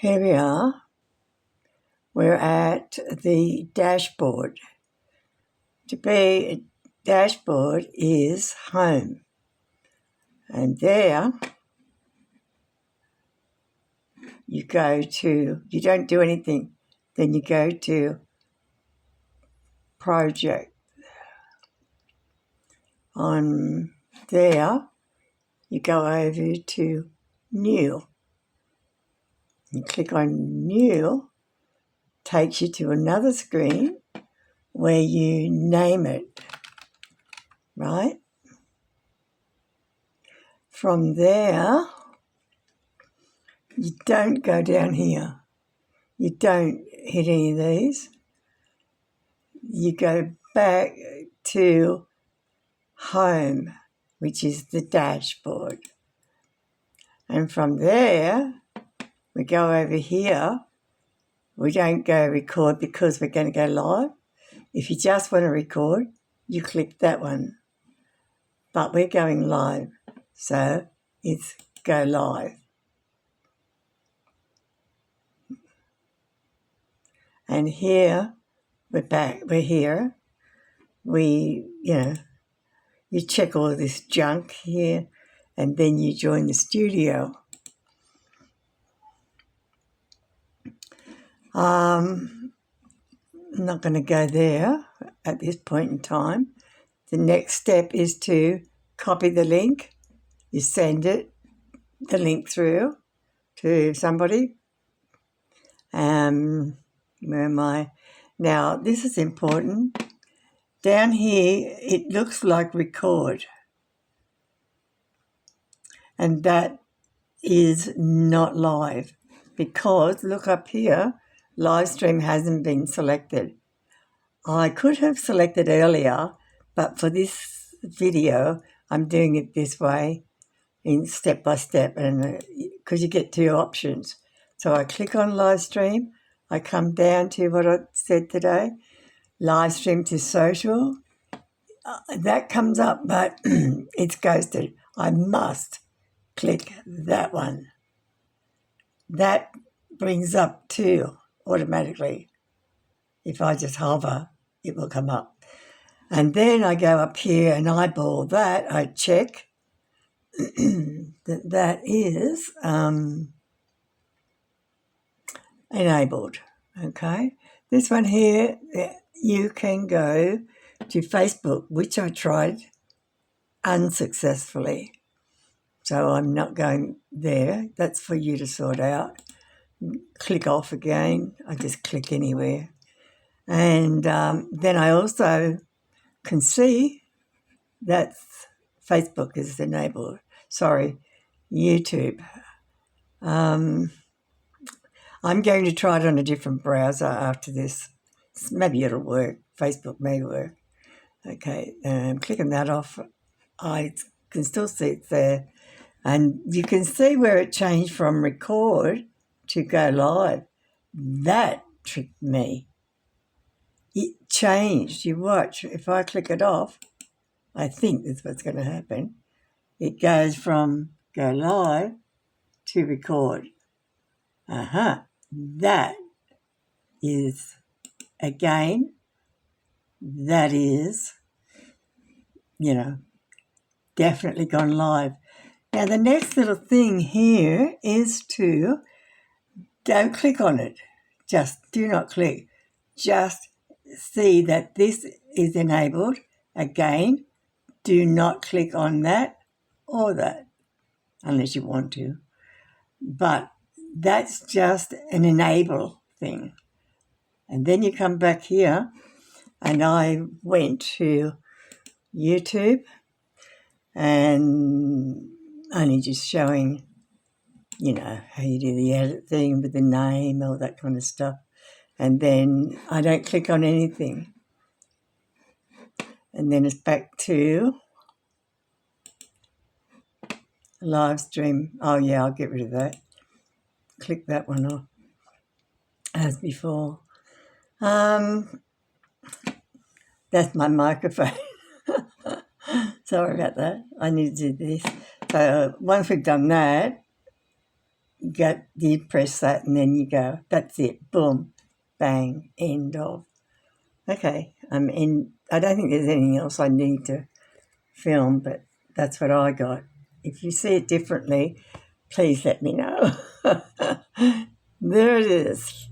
Here we are. We're at the dashboard. To be a dashboard is home. And there you go to, you don't do anything, then you go to project. On there, you go over to new. You click on new, takes you to another screen where you name it, right? From there, you don't go down here. You don't hit any of these. You go back to home, which is the dashboard. And from there, we go over here. We don't go record because we're going to go live. If you just want to record, you click that one. But we're going live, so it's go live. And here, we're back, we're here. You check all this junk here, and then you join the studio. I'm not going to go there at this point in time. The next step is to copy the link. You send the link through to somebody. Where am I? Now, this is important. Down here, it looks like record. And that is not live because, look up here, live stream hasn't been selected. I could have selected earlier, but for this video, I'm doing it this way in step by step, and because you get two options. So I click on live stream, I come down to what I said today, live stream to social. That comes up, but it's ghosted. I must click that one. That brings up two automatically. If I just hover, it will come up. And then I go up here and eyeball that. I check that is enabled, okay? This one here, you can go to Facebook, which I tried unsuccessfully. So I'm not going there. That's for you to sort out. Click off again. I just click anywhere. And then I also can see that Facebook is enabled. Sorry, YouTube. I'm going to try it on a different browser after this. Maybe it'll work. Facebook may work. Okay, clicking that off. I can still see it there. And you can see where it changed from record to go live. That tricked me. It changed. You watch. If I click it off, I think that's what's going to happen. It goes from go live to record. That is, again, that is, definitely gone live. Now, the next little thing here is to don't click on it. Just do not click. Just see that this is enabled. Again, do not click on that or that unless you want to. But that's just an enable thing. And then you come back here, and I went to YouTube and only just showing, how you do the edit thing with the name, all that kind of stuff. And then I don't click on anything. And then it's back to live stream. Oh, yeah, I'll get rid of that. Click that one off as before. That's my microphone. Sorry about that. I need to do this. So once we've done that, you press that and then you go, that's it, boom, bang, end of. Okay, I don't think there's anything else I need to film, but that's what I got. If you see it differently, please let me know. There it is.